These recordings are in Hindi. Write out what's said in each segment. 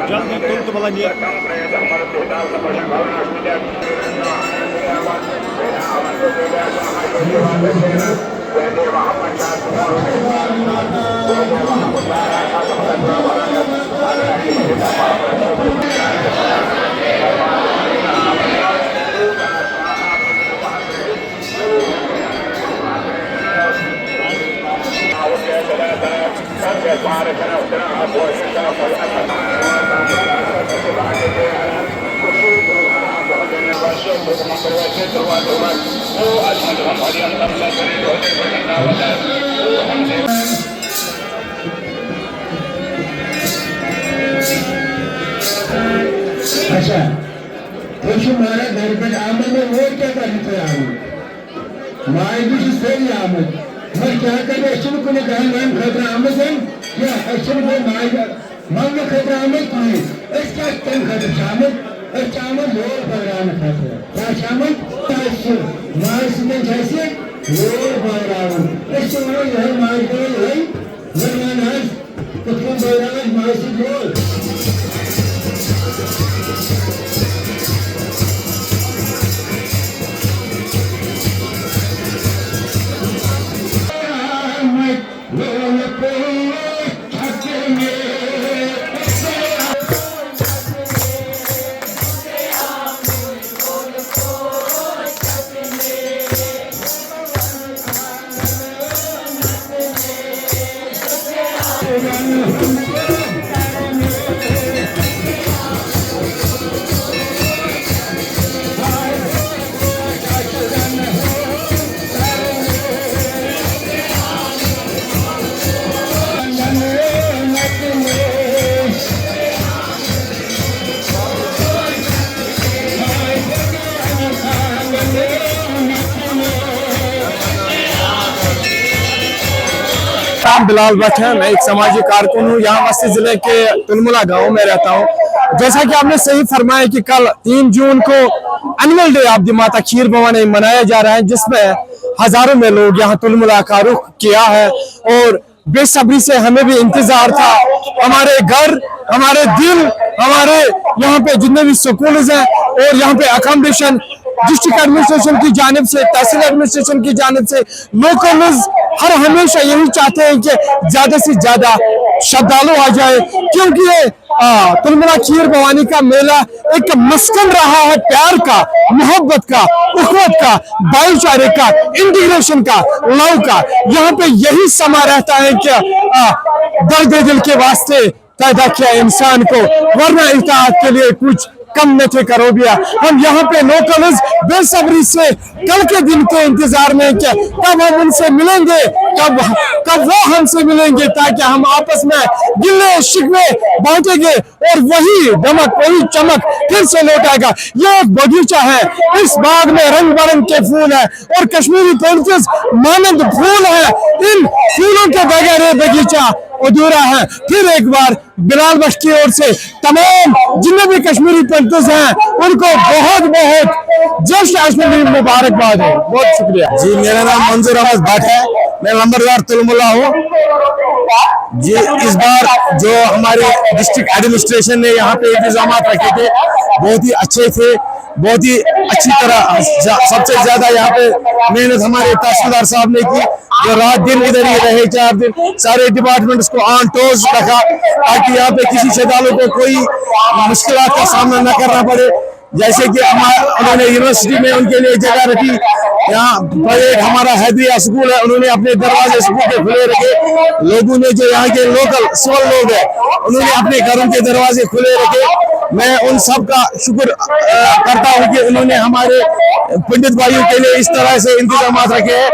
जल्दी तुरंत बोलिए। अच्छा, तो मारा घर पे आमद में वो क्या करते आमद माई भी सही आमद मैं क्या करे अश्विन को कहा नाम खतरा आमद है क्या अश्विन को माई मांग खतरा आमद की इसका तन खतरा शामिल और चामद लोर बगरान खतरा क्या शामिल अश्विन माई से जैसे लोर बगरान इससे वो यह माई को है वरना तो तुम बगरान माई से लोर नाम बिलाल भट्ट है। मैं एक समाजी कारकुन हूँ। यहाँ मस्ती जिले के तुलमुला गांव में रहता हूँ। जैसा कि आपने सही फरमाया कि कल 3 जून को annual day of the Mata Kheer Bhavani मनाया जा रहा है, जिसमें हजारों में लोग यहाँ तुलमुला का रुख किया है और बेसब्री से हमें भी इंतजार था। हमारे घर, हमारे दिल, हमारे यहाँ पे जितने भी स्कूल हैं और यहाँ पे अकोमोडेशन डिस्ट्रिक्ट एडमिनिस्ट्रेशन की जानिब से, तहसील एडमिनिस्ट्रेशन की जानिब से, लोकल्स हर हमेशा यही चाहते हैं कि ज्यादा से ज्यादा श्रद्धालु आ जाए, क्योंकि तुलमुला खीर भवानी का मेला एक मस्कन रहा है प्यार का, मोहब्बत का, उखवत का, भाईचारे का, इंटीग्रेशन का, लव का। यहाँ पे यही समा रहता है कि दर्द दिल के वास्ते पैदा किया इंसान को, वरना इताअत के लिए कुछ कम न थे करो बिया। हम यहाँ पे लोकल्स बेसब्री से कल के दिन के इंतजार में कि कब हम उनसे मिलेंगे, कब वो हमसे मिलेंगे, ताकि हम आपस में गिले शिकवे बांटेंगे और वही दमक, वही चमक फिर से लौट आएगा। ये एक बगीचा है, इस बाग में रंग बिरंग के फूल है और कश्मीरी पेंटिंग्स मानंद फूल है। इन फूलों के बगैर ये बगीचा अधूरा है। फिर एक बार बिलाल भट्ट की ओर से तमाम जितने भी कश्मीरी पेंटर्स हैं उनको बहुत बहुत जश्न अश्मीरी मुबारकबाद है। बहुत शुक्रिया जी। मेरा नाम मंजूर अहमद भट्ट है, मैं नंबरदार तुलमुला हूँ जी। इस बार जो हमारे डिस्ट्रिक्ट एडमिनिस्ट्रेशन ने यहाँ पे इंतजाम रखे थे बहुत ही अच्छे थे, बहुत ही अच्छी तरह। सबसे ज्यादा यहाँ पे मेहनत हमारे तहसीलदार साहब ने की, जो रात दिन इधर ही रहे, 4 दिन सारे डिपार्टमेंट्स को ऑन टोज रखा ताकि यहाँ पे किसी श्रद्धालु को कोई मुश्किलात का सामना न करना पड़े। जैसे कि उन्होंने यूनिवर्सिटी में उनके लिए जगह रखी, यहाँ पर हमारा हैदरिया स्कूल है, उन्होंने अपने दरवाजे स्कूल के खुले रखे। लोगों ने जो यहाँ के लोकल सिविल लोग हैं उन्होंने अपने घरों के दरवाजे खुले रखे। मैं उन सब का शुक्र करता हूँ कि उन्होंने हमारे पंडित भाइयों के लिए इस तरह से इंतजाम रखे हैं।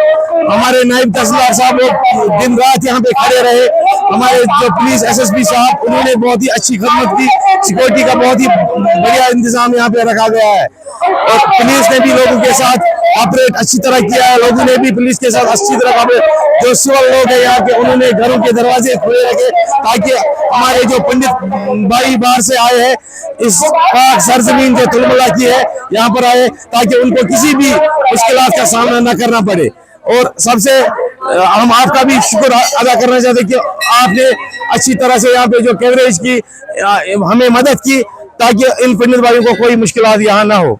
हमारे नायब तहसीलदार साहब लोग दिन रात यहाँ पे खड़े रहे। हमारे जो पुलिस एसएसपी साहब उन्होंने बहुत ही अच्छी खदमत की। सिक्योरिटी का बहुत ही बढ़िया इंतजाम यहाँ पे रखा गया है और पुलिस ने भी लोगों के साथ ऑपरेट अच्छी तरह किया है। लोगों ने भी पुलिस के साथ अच्छी तरह ऑपरेट। जो सिविल लोग हैं यहाँ के उन्होंने घरों के दरवाजे खुले रखे ताकि हमारे जो पंडित भाई बाहर से आए हैं इस पाक सरजमीन जो तुलमुला की है यहाँ पर आए ताकि उनको किसी भी मुश्किलात का सामना न करना पड़े। और सबसे हम आपका भी शुक्र अदा करना चाहते हैं कि आपने अच्छी तरह से यहाँ पे जो कवरेज की हमें मदद की ताकि इन पंडित भाइयों को कोई मुश्किल यहाँ ना हो।